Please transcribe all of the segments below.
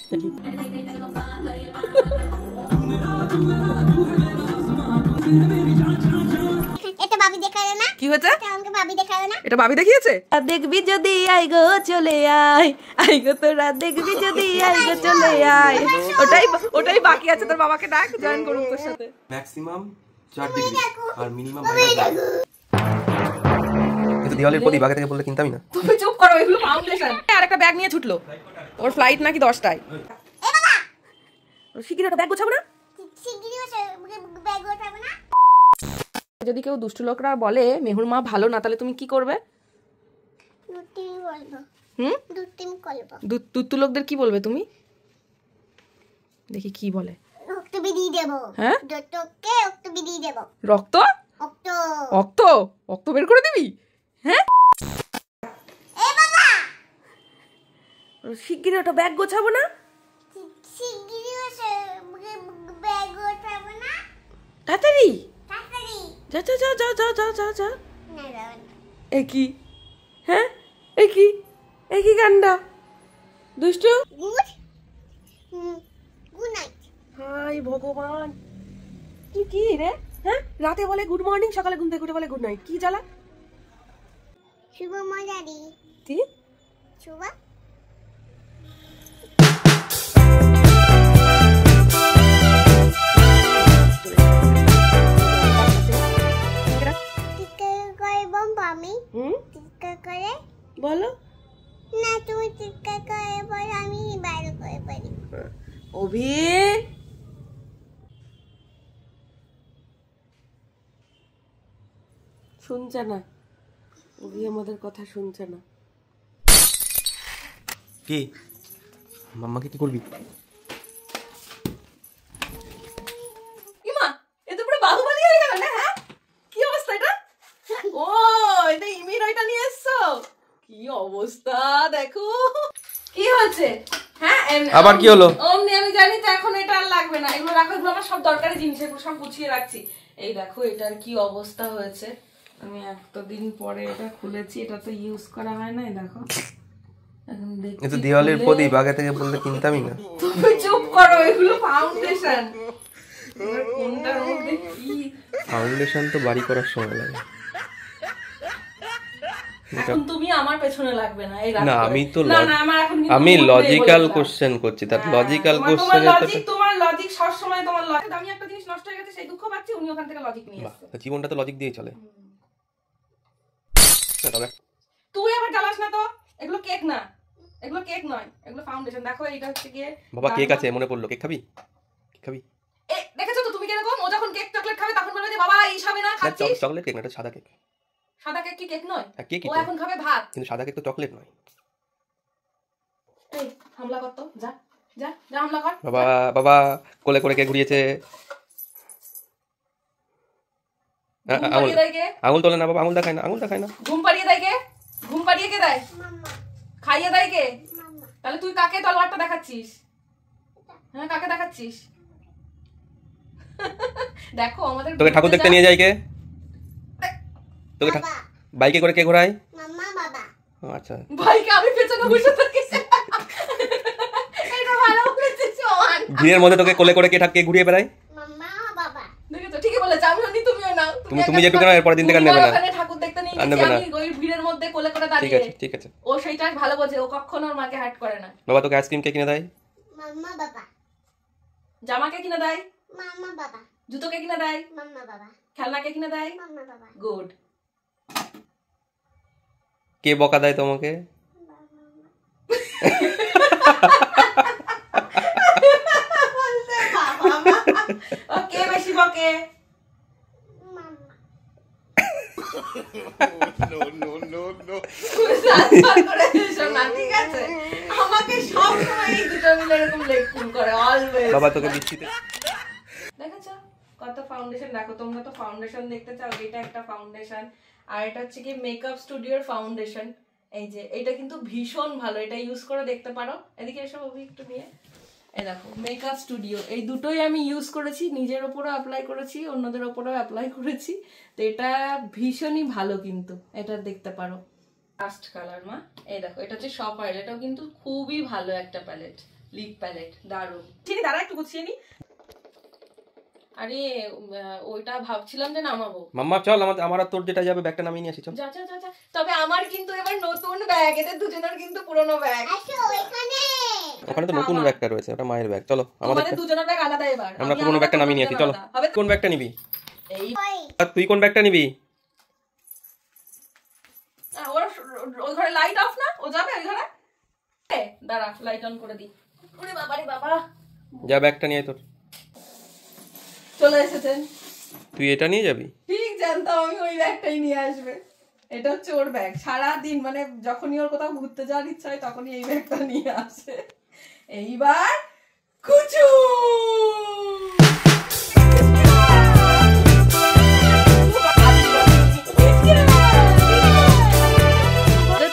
এটা ভাবি দেখায় না? কি হয়েছে? আমাকে ভাবি দেখায় না? এটা ভাবি দেখিয়েছে? দেখবি যদি আই গো চলে আই গো তোরা দেখবি যদি আই গো চলে আয়। ওটাই বাকি আছে, তোর বাবাকে ডাক জয়েন করুক তোর সাথে। ম্যাক্সিমাম 4 ডিগ্রি আর মিনিমাম এটা দিওয়ালির প্রদীপ আগে থেকে বললে কিনতামই না। তুমি চুপ করো, এগুলো ফাউন্ডেশন। আর একটা ব্যাগ নিয়ে ছুটলো, ওর ফ্লাইট নাকি 10টায়। এ বাবা শিগগিরই ওটা ব্যাগ গোছাবো না? শিগগিরই ব্যাগ গোছাবো না? যদি কেউ দুষ্ট লোকরা বলে মেহুর মা ভালো না, তাহলে তুমি কি করবে? দুটিম বলবো। দুটিম করবো। দুষ্টু লোকদের কি বলবে তুমি? দেখি কি বলে। রক্ত দিয়ে দেবো। হ্যাঁ, ডক্টরকে রক্ত দিয়ে দেবো। রক্ত রক্ত রক্ত বের করে দিবি? হ্যাঁ, এ বাবা শিগগিরই ওটা ব্যাগ গোছাবো না? শিগগিরই ব্যাগ গোছাবো না? তাড়াতাড়ি তাড়াতাড়ি। যা যা যা যা যা যা যা যা। না বাবা এ কি? হ্যাঁ, এ কি কান্ডা দুষ্টু? Good night. হাই ভগবান, তুই কি রে? হ্যাঁ, রাতে বলে গুড মর্নিং, সকালে ঘুম থেকে উঠে বলে গুড নাইট। কি জ্বালা? শুভ মজারি। কি শুভ বলো না, তুমি চিৎকার করে বলো, আমি বাইরে করে পারি। অভি, শুনছে না অভি, আমাদের কথা শুনছে না। কি মাম্মাকে কি করবি? ইমা, এ তো পুরো বাহুবলী হয়ে গেল না? হ্যাঁ, কি অবস্থা এটা? ও, এটা ইমির ওইটা নিয়ে এসছো? কি অবস্থা দেখো। কি হচ্ছে? হ্যাঁ, আবার কি হলো? অমনি আমি জানি তো, এখন এটা আর লাগবে না। এগুলো রাখো, এগুলো আমার সব দরকারি জিনিস, এগুলো সব গুছিয়ে রাখছি। এই দেখো এটার কি অবস্থা হয়েছে। আমি এতদিন পরে এটা খুলেছি, এটা তো ইউজ করা হয় না। দেখো এখন দেখছি। এটা দিওয়ালির প্রদীপ আগে থেকে বললে কিনতামই না। তুমি চুপ করো, এগুলো ফাউন্ডেশন। কোনটার মধ্যে কি? ফাউন্ডেশন তো বাড়ি করার সময় লাগে। এখন তুমি আমার পেছনে লাগবে না। এই না, আমি তো আমি লজিক্যাল কোশ্চেন করছি, তার লজিক্যাল কোশ্চেনের সাথে তোমার লজিক সব সময় তোমার লজিক। আমি একটা জিনিস নষ্ট হয়ে গেছে সেই দুঃখ পাচ্ছি, উনি ওখান থেকে লজিক নিয়ে আসছে। জীবনটা তো লজিক দিয়েই চলে। তুই আবার জ্বালাস না তো, এগুলো কেক না, এগুলো কেক নয়, এগুলো ফাউন্ডেশন। দেখো এইটা হচ্ছে গিয়ে বাবা কেক আছে, মনে পড়লো। কেক খাবি? কেক খাবি? এ দেখেছো তো তুমি কিরকম? ও যখন কেক চকলেট খাবে তখন বলবে যে বাবা এই খাবে না, খাচ্ছিস। চকলেট কেক না, এটা সাদা কেক। সাদা কেক কি কেক নয়? কেকই ও তো, এখন খাবে ভাত। কিন্তু সাদা কেক তো চকলেট নয়। এই হামলা কর তো, যা যা যা হামলা কর। বাবা বাবা কোলে করে কেক ঘুরিয়েছে। আঙুল তোলে না বাবা, আঙুল দেখায় না, আঙুল দেখায় না। ঘুম পাড়িয়ে দেয় কে? ঘুম পাড়িয়ে কে দেয়? খাইয়ে দেয় কে? তাহলে তুই কাকে তলোয়ারটা দেখাচ্ছিস? হ্যাঁ, কাকে দেখাচ্ছিস? দেখো আমাদের তোকে ঠাকুর দেখতে নিয়ে যায় কে? তোকে বাইকে করে কে ঘোরায়? মাম্মা বাবা। আচ্ছা, বাইকে আমি পেছনে বসে থাকি। এটা ভালো বলেছিস। ভিড়ের মধ্যে তোকে কোলে করে কে ঘুরিয়ে বেড়ায়? মাম্মা বাবা। দেখেছো, ঠিকই বলেছে। আমিও নি, তুমিও নাও। তুমি যেটুকু নাও, এরপর দিন থেকে নেবে না। ওখানে ঠাকুর দেখতে নিয়ে গেছি আমি, ওই ভিড়ের মধ্যে কোলে করে দাঁড়িয়ে। ঠিক আছে। ও সেইটা ভালো বোঝে, ও কখনো ওর মাকে হার্ট করে না। বাবা তোকে আইসক্রিম কে কিনে দেয়? মাম্মা বাবা। জামা কে কিনে দেয়? মাম্মা বাবা। জুতো কে কিনে দেয়? মাম্মা বাবা। খেলনা কে কিনে দেয়? মাম্মা বাবা। গুড। কে বকা দেয় তোমাকে? কে বেশি বকে? ঠিক আছে, আমাকে সব সময় এই দুটো মিলে এরকম লেকচার করে অলওয়েজ। বাবা তোকে বৃষ্টিতে দেখেছো কত ফাউন্ডেশন? দেখো তোমরা তো ফাউন্ডেশন দেখতে চাও, এটা একটা ফাউন্ডেশন। আর এটা হচ্ছে কি মেকআপ স্টুডিওর ফাউন্ডেশন। এই যে এটা কিন্তু ভীষণ ভালো, এটা ইউজ করে দেখতে পারো। এদিকে এসব একটু নিয়ে। এই দেখো মেকআপ স্টুডিও, এই দুটোই আমি ইউজ করেছি, নিজের ওপরও অ্যাপ্লাই করেছি, অন্যদের ওপরও অ্যাপ্লাই করেছি। তো এটা ভীষণই ভালো, কিন্তু এটা দেখতে পারো। লাস্ট কালার মা, এই দেখো এটা হচ্ছে শপ অয়েল, এটাও কিন্তু খুবই ভালো একটা প্যালেট। লিপ প্যালেট দারুণ। চিনি দাঁড়া একটু গুছিয়ে নি। আরে ওইটা ভাবছিলাম যে নামাবো। মাম্মা চল, আমার আর তোর যেটা যাবে ব্যাগটা নামিয়ে নিয়ে আসি চল। যা যা যা যা। তবে আমার কিন্তু এবার নতুন ব্যাগ, এদের দুজনের কিন্তু পুরনো ব্যাগ। আসো এখানে। ওখানে তো নতুন ব্যাগটা রয়েছে, ওটা মায়ের ব্যাগ। চলো আমাদের দুজনের ব্যাগ আলাদা এবার। আমরা পুরনো ব্যাগটা নামিয়ে নিয়ে আসি চলো। কোন ব্যাগটা নিবি? এই তুই কোন ব্যাগটা নিবি? ওর ওই ঘরে লাইট অফ না, ও যাবে ওই ঘরে। দাঁড়া লাইট অন করে দি। ওরে বাবা রে বাবা, যা ব্যাগটা নিয়ে তোর। চলে এসেছেন। তুই এটা নিয়ে যাবি? ঠিক জানতাম আমি ওই ব্যাগটাই নিয়ে আসবে। এটা হচ্ছে ওর ব্যাগ, সারাদিন মানে যখনই ওর কোথাও ঘুরতে যাওয়ার ইচ্ছা হয় তখনই এই ব্যাগটা নিয়ে আসে। এইবার কুচু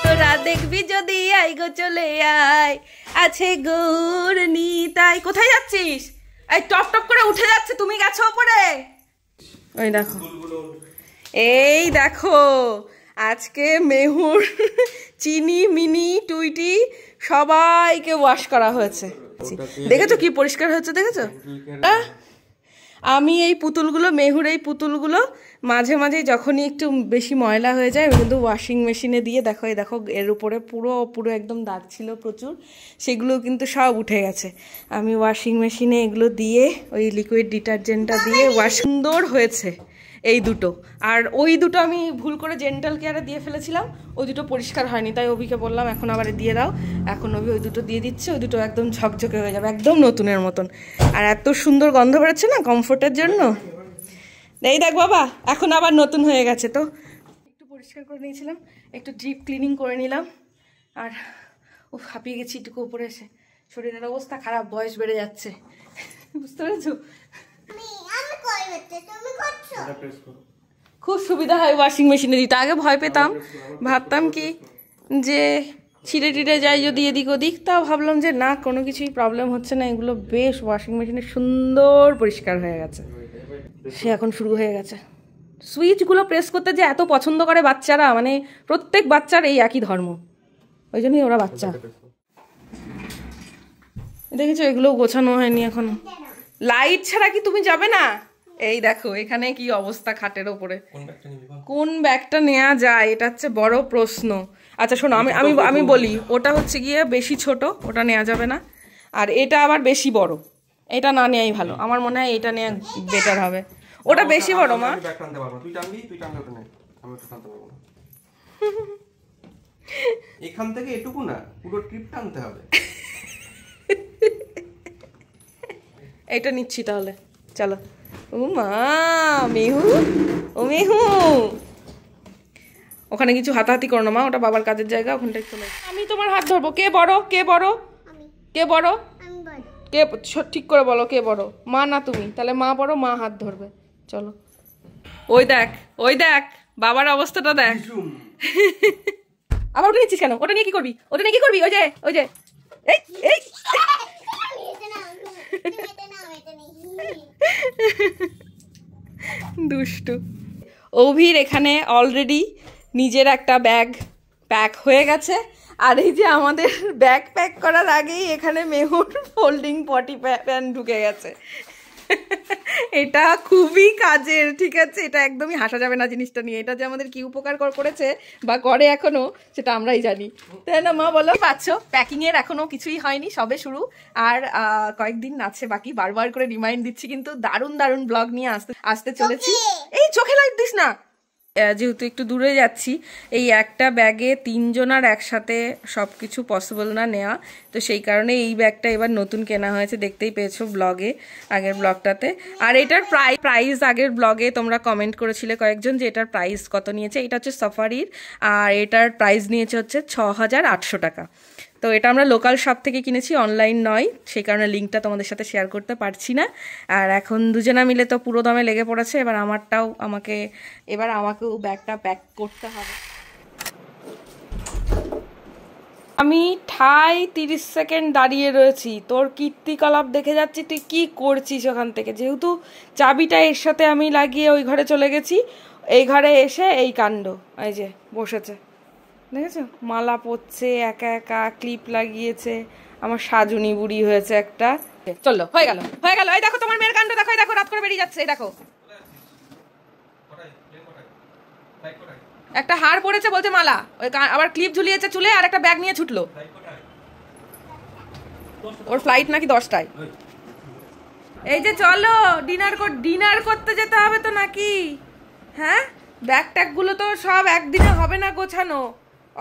তোরা দেখবি যদি আই গো চলে আয়, আছে গৌর নিতাই। কোথায় যাচ্ছিস? এই টপ টপ করে উঠে যাচ্ছে, তুমি গেছো ওপরে? ওই দেখো, এই দেখো আজকে মেহুর চিনি মিনি টুইটি সবাইকে ওয়াশ করা হয়েছে। দেখেছো কি পরিষ্কার হয়েছে, দেখেছো? আমি এই পুতুলগুলো, মেহুর এই পুতুলগুলো মাঝে মাঝে যখনই একটু বেশি ময়লা হয়ে যায় আমি কিন্তু ওয়াশিং মেশিনে দিয়ে, দেখো এই দেখো এর উপরে পুরো পুরো একদম দাগ ছিল প্রচুর, সেগুলো কিন্তু সব উঠে গেছে। আমি ওয়াশিং মেশিনে এগুলো দিয়ে ওই লিকুইড ডিটারজেন্টটা দিয়ে ওয়াশ, সুন্দর হয়েছে এই দুটো। আর ওই দুটো আমি ভুল করে জেন্টাল কেয়ারে দিয়ে ফেলেছিলাম, ওই দুটো পরিষ্কার হয়নি, তাই অভিকে বললাম এখন আবার দিয়ে দাও। এখন অভি ওই দুটো দিয়ে দিচ্ছে, ওই দুটো একদম ঝকঝকে হয়ে যাবে, একদম নতুনের মতন। আর এত সুন্দর গন্ধ বেরোচ্ছে না কমফোর্টের জন্য। এই দেখ বাবা, এখন আবার নতুন হয়ে গেছে। তো একটু পরিষ্কার করে নিয়েছিলাম, একটু ডিপ ক্লিনিং করে নিলাম। আর ও হাঁপিয়ে গেছি একটু উপরে এসে, শরীরের অবস্থা খারাপ, বয়স বেড়ে যাচ্ছে, বুঝতে পেরেছো? আমি কই হচ্ছে, তুমি করছো? খুব সুবিধা হয় ওয়াশিং মেশিনে দিতে। আগে ভয় পেতাম, ভাবতাম কি যে ছিঁড়ে টিড়ে যায় যদি এদিক ওদিক, তাও ভাবলাম যে না, কোনো কিছুই প্রবলেম হচ্ছে না, এগুলো বেশ ওয়াশিং মেশিনে সুন্দর পরিষ্কার হয়ে গেছে। সে এখন শুরু হয়ে গেছে। সুইচগুলো প্রেস করতে যে এত পছন্দ করে বাচ্চারা, মানে প্রত্যেক বাচ্চার এই একই ধর্ম, ওই জন্যই ওরা বাচ্চা। দেখেছো এগুলো গোছানো হয়নি এখনো। লাইট ছাড়া কি তুমি যাবে না? এই দেখো এখানে কি অবস্থা খাটের ওপরে। কোন ব্যাগটা নেওয়া যায় এটা হচ্ছে বড় প্রশ্ন। আচ্ছা শোনো, আমি আমি আমি বলি, ওটা হচ্ছে গিয়ে বেশি ছোট, ওটা নেওয়া যাবে না। আর এটা আবার বেশি বড়, এটা না নেওয়াই ভালো, আমার মনে হয় এটা নেওয়া বেটার হবে। ওটা বেশি বড় মা। এখান থেকে এটুকু না, পুরো ট্রিপ টানতে হবে। এটা নিচ্ছি তাহলে, চলো। ও মা, মেহু, ও মেহু, ওখানে কিছু হাতাহাতি করো না মা, ওটা বাবার কাজের জায়গা, ওখানটায় চলে। আমি তোমার হাত ধরবো। কে বড়, কে বড়, কে বড়, কে ঠিক করে বলো কে বড়? মা না তুমি? তাহলে মা বড়, মা হাত ধরবে। চলো। ওই দেখ, ওই দেখ বাবার অবস্থাটা দেখ। আবার ওটা নিচ্ছিস কেন? ওটা নিয়ে কি করবি? ওটা নিয়ে কি করবি? ওই যে ওই যে এই এই দুষ্টু। অভির এখানে অলরেডি নিজের একটা ব্যাগ প্যাক হয়ে গেছে। আর এই যে আমাদের ব্যাগ প্যাক করার আগেই এখানে মেহুর ফোল্ডিং পটি প্যান্ট ঢুকে গেছে। এটা খুবই কাজের, ঠিক আছে? এটা একদমই হাসা যাবে না জিনিসটা নিয়ে। এটা যে আমাদের কি উপকার করেছে বা করে এখনো, সেটা আমরাই জানি, তাই না মা? বলো। পাচ্ছ প্যাকিং এর এখনো কিছুই হয়নি, সবে শুরু। আর কয়েকদিন আছে বাকি, বারবার করে রিমাইন্ড দিচ্ছি, কিন্তু দারুণ দারুণ ব্লগ নিয়ে আসতে চলেছি। এই চোখে লাইট দিস না। যেহেতু একটু দূরে যাচ্ছি, এই একটা ব্যাগে 3 জনার একসাথে সব কিছু পসিবল না নেওয়া, তো সেই কারণে এই ব্যাগটা এবার নতুন কেনা হয়েছে, দেখতেই পেয়েছো ব্লগে, আগের ব্লগটাতে। আর এটার প্রাইস আগের ব্লগে তোমরা কমেন্ট করেছিলে কয়েকজন যে এটার প্রাইস কত নিয়েছে। এটা হচ্ছে সাফারির, আর এটার প্রাইস নিয়েছে হচ্ছে 6800 টাকা। তো এটা আমরা লোকাল শপ থেকে কিনেছি, অনলাইন নয়, সেই কারণে লিঙ্কটা তোমাদের সাথে শেয়ার করতে পারছি না। আর এখন দুজনা মিলে তো পুরো দমে লেগে পড়েছে, এবার আমাকেও ব্যাগটা প্যাক করতে হবে। আমি ঠাই 30 সেকেন্ড দাঁড়িয়ে রয়েছি, তোর কীর্তিকলাপ দেখে যাচ্ছি, তুই কি করছিস ওখান থেকে। যেহেতু চাবিটা এর সাথে আমি লাগিয়ে ওই ঘরে চলে গেছি, এই ঘরে এসে এই কাণ্ড, এই যে বসেছে। দেখেছো মালা পরছে একা একা, ক্লিপ লাগিয়েছে, আমার সাজুনি বুড়ি হয়েছে একটা। চলো হয়ে গেল হয়ে গেল। এই দেখো তোমার মেয়ের কাণ্ড দেখো, এই দেখো রাত করে বেরিয়ে যাচ্ছে, এই দেখো একটা হার পরেছে বলছে মালা, ওই আবার ক্লিপ ঝুলিয়েছে চুলে, আর একটা ব্যাগ নিয়ে ছুটলো। ওর ফ্লাইট নাকি 10টায়। এই যে চলো ডিনার করতে যেতে হবে তো নাকি? হ্যাঁ, ব্যাগ ট্যাগ গুলো তো সব একদিনে হবে না গোছানো,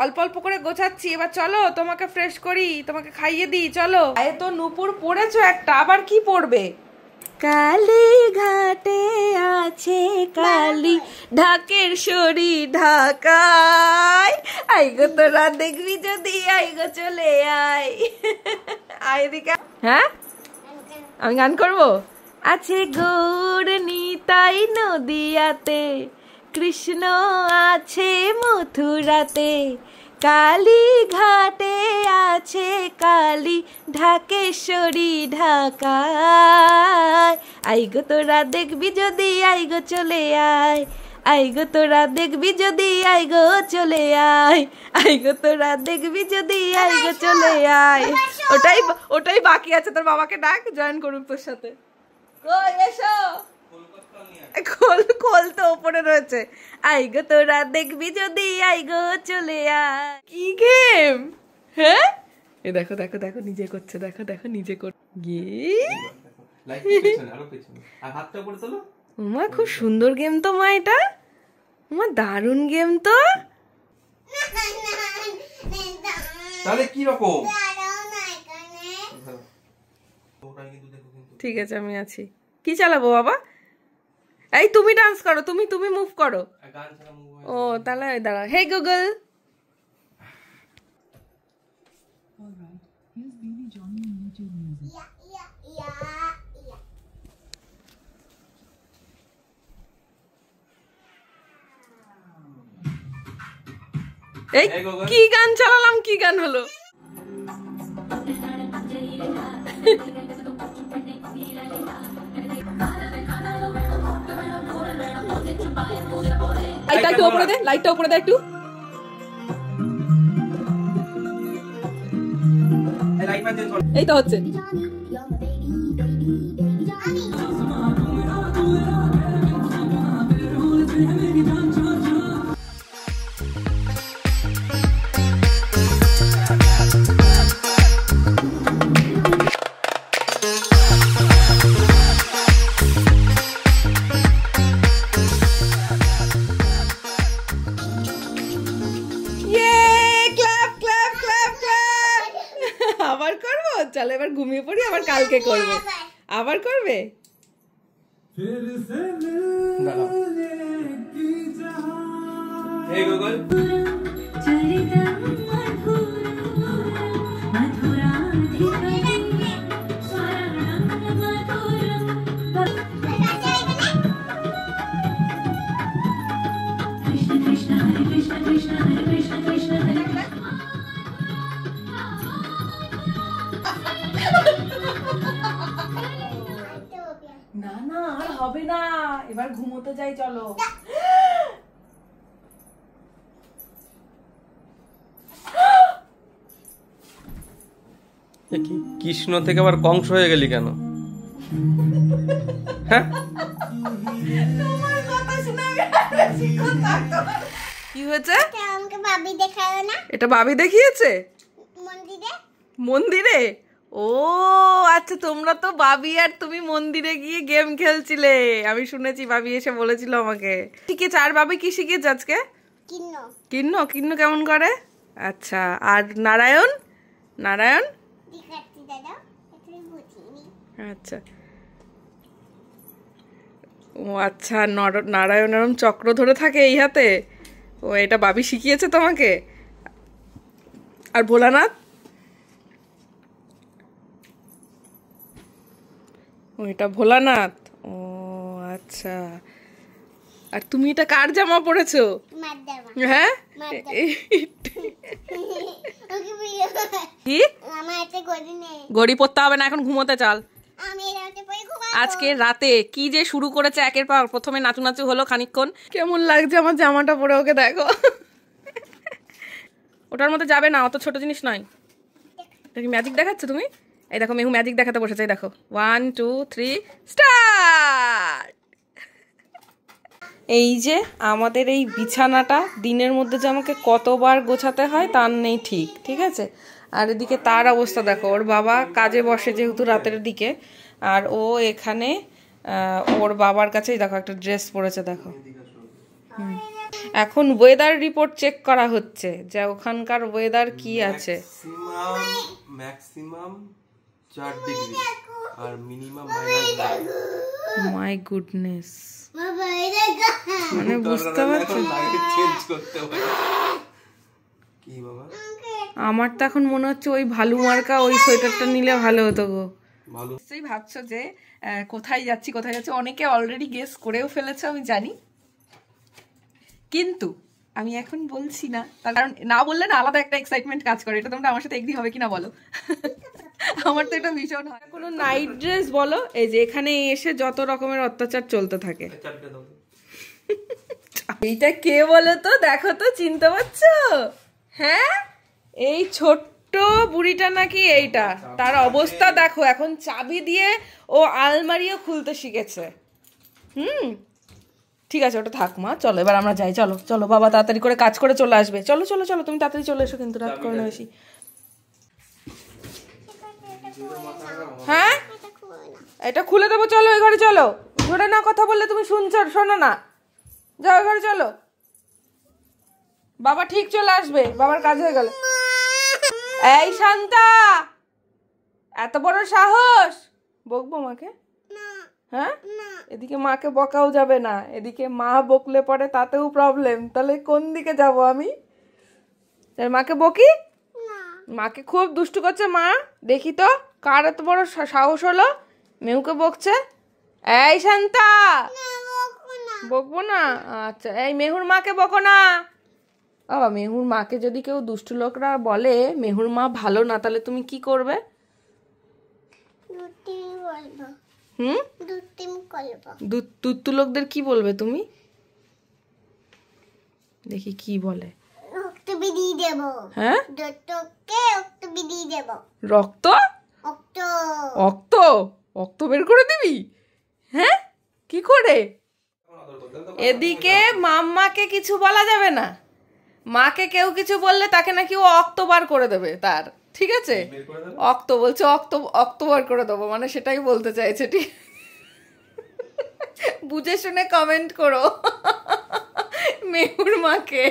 অল্প অল্প করে গোছাচ্ছি। এবার চলো তোমাকে ফ্রেশ করি, তোমাকে খাইয়ে দিই, চলো। এ তো নুপুর পড়েছো একটা, আবার কি পড়বে? কালী ঘাটে আছে কালী ঢাকের সরি ঢাকায়, আই গো তোরা দেখবি যদি, আই গো চলে আয় আয় দিকা। হ্যাঁ আমি গান করবো। আছে গৌর নিতাই নদিয়াতে, কৃষ্ণ আছে মথুরাতে, কালী ঘাটে আছে কালী ঢাকেশ্বরী ঢাকায়, আই গো তোরা দেখবি যদি, আই গো চলে আয়, আই গো তোরা দেখবি যদি, আই গো চলে আয়, আই গো তোরা দেখবি যদি, আই গো চলে আয়। ওটাই বাকি আছে, তোর বাবাকে ডাক জয়েন করুক তোর সাথে। কই এসো, খোল তো উপরে রয়েছে। আই গো তোরা দেখবি যদি, আই গো চলে আয়। কি গেম? হ্যাঁ এই দেখো দেখো দেখো নিজে করছে, দেখো দেখো নিজে কর মা, খুব সুন্দর গেম তো মা, এটা মা দারুণ গেম তো। তাহলে কি রকম? ঠিক আছে আমি আছি। কি চালাবো বাবা? এই তুমি ডান্স করো, তুমি মুভ করো। ও তাহলে দাঁড়া, হে গুগল। এই কি গান চালালাম, কি গান হলো? লাইটটা উপরে দে, লাইটটা উপরে দে একটু। এই তো হচ্ছে। আবার করবো, চলো এবার ঘুমিয়ে পড়ি, আবার কালকে করবো। আবার করবে? Hey Google. না না আর হবে না, এবার ঘুমোতে যাই চলো। কৃষ্ণ থেকে আবার কংস হয়ে গেলি কেন? হ্যাঁ তোমার কথা শুনে কি হয়েছে? আমাকে ভাবি দেখালো না, এটা ভাবি দেখিয়েছে মন্দিরে। মন্দিরে? ও আচ্ছা, তোমরা তো ভাবি আর তুমি মন্দিরে গিয়ে গেম খেলছিলে, আমি শুনেছি, ভাবি এসে বলেছিল আমাকে। শিখেছে, আর ভাবি কি শিখেছে আজকে? কিন্ন কিন্ন কেমন করে? আচ্ছা, আর নারায়ণ? নারায়ণ আচ্ছা, ও আচ্ছা, নারায়ণ এরম চক্র ধরে থাকে এই হাতে, ও এটা ভাবি শিখিয়েছে তোমাকে। আর ভোলানাথ? ও এটা ভোলানাথ, ও আচ্ছা। আর তুমি এটা কার জামা পরেছো? হ্যাঁ কি গড়ি পরতে হবে না, এখন ঘুমোতে চাল। আজকে রাতে কি যে শুরু করেছে একের পর, প্রথমে নাচু নাচু হলো খানিকক্ষণ। কেমন লাগছে আমার জামাটা পরে, ওকে দেখো। ওটার মধ্যে যাবে না, অত ছোট জিনিস নয়। দেখি ম্যাজিক দেখাচ্ছ তুমি? এই দেখো মেহু ম্যাজিক দেখাতে বসেছে, এই দেখো 1 2 3 স্টার্ট। এই যে আমাদের এই বিছানাটা দিনের মধ্যে যে আমাকে কতবার গোছাতে হয় তার নেই ঠিক, ঠিক আছে। আর এদিকে তার অবস্থা দেখো, ওর বাবা কাজে বসে যেহেতু রাতের দিকে, আর ও এখানে ওর বাবার কাছেই দেখো একটা ড্রেস পরেছে দেখো। এখন ওয়েদার রিপোর্ট চেক করা হচ্ছে যে ওখানকার ওয়েদার কি আছে। ম্যাক্সিমাম 4 ডিগ্রি আর মিনিমাম -2। মাই গুডনেস, বাবা এটা মানে বুঝতে পারছো? চেঞ্জ করতে হবে কি বাবা? আমার তো এখন মনে হচ্ছে ওই ভালু মার্কা ওই সোয়েটারটা নিলে ভালো হতো গো। ভালো। নিশ্চয়ই ভাবছো যে কোথায় যাচ্ছি কোথায় যাচ্ছি, অনেকে অলরেডি গেস করেও ফেলেছে আমি জানি, কিন্তু আমি এখন বলছি না, তার কারণ না বললে না আলাদা একটা এক্সাইটমেন্ট কাজ করে। এটা তোমরা আমার সাথে এগ্রি হবে কিনা বলো? আমার তো এটা ভীষণ হয়। কোনো নাইট ড্রেস বলো, এই যে এখানে এসে যত রকমের অত্যাচার চলতে থাকে। এইটা কে বলো তো, দেখো তো, চিনতে পারছো? হ্যাঁ, এই ছোট্ট বুড়িটা নাকি এইটা, তার অবস্থা দেখো, এখন চাবি দিয়ে ও আলমারিও খুলতে শিখেছে। ঠিক আছে, ওটা থাক মা, চলো এবার আমরা যাই। চলো চলো, বাবা তাড়াতাড়ি করে কাজ করে চলে আসবে। চলো চলো চলো, তুমি তাড়াতাড়ি চলে এসো, কিন্তু রাত করে না বেশি। হ্যাঁ, এটা খুলে দেবো, চলো ওই ঘরে চলো। ধরে না কথা বললে তুমি শুনছো, শোনো না, যাও ওই ঘরে চলো। বাবা ঠিক চলে আসবে, বাবার কাজ হয়ে গেল। এই শান্তা, এত বড় সাহস! বকবো মাকে? হ্যাঁ, এদিকে মাকে বকাও যাবে না, এদিকে মা বকলে পরে তাতেও প্রবলেম। তাহলে কোন দিকে যাব আমি? মাকে বকি? মাকে খুব দুষ্টু করছে মা, দেখি তো কার এত বড় সাহস হলো মেহুকে বকছে। এই শান্তা, বকবো না? আচ্ছা, এই মেহুর মাকে বকো না। বাবা, মেহুর মাকে যদি কেউ দুষ্টু লোকরা বলে মেহুর মা ভালো না, তাহলে তুমি কি করবে? দুত্তু লোকদের কি বলবে তুমি? দেখি কি বলে। হ্যাঁ, রক্ত রক্ত রক্ত বের করে দিবি? হ্যাঁ, কি করে? এদিকে মাম্মাকে কিছু বলা যাবে না, মাকে কেউ কিছু বললে তাকে নাকি ও অক্ত বার করে দেবে তার, ঠিক আছে? অক্ত বলছে, অক্ত বার করে দেবো, মানে সেটাই বলতে চাইছে, ঠিক? বুঝে শুনে কমেন্ট করো মেহুর মাকে।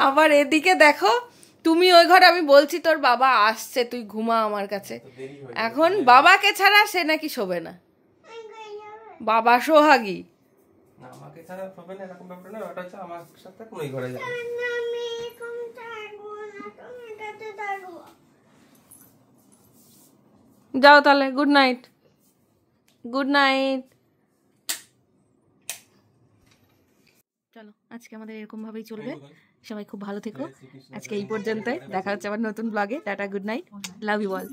আবার এদিকে দেখো, তুমি ওই ঘরে, আমি বলছি তোর বাবা আসছে, তুই ঘুমা আমার কাছে। এখন বাবাকে ছাড়া সে নাকি শোবে না, বাবা সোহাগী। আমাকে ছাড়া হবে না এরকম ব্যাপার না, ওটা হচ্ছে আমার সাথে কোই ঘরে যাবে। যাও তাহলে, গুড নাইট, গুড নাইট। চলো, আজকে আমাদের এরকম ভাবেই চলবে। সবাই খুব ভালো থেকো। আজকে এই পর্যন্ত, দেখা হচ্ছে আবার নতুন ব্লগে। Tata, good night, love you all.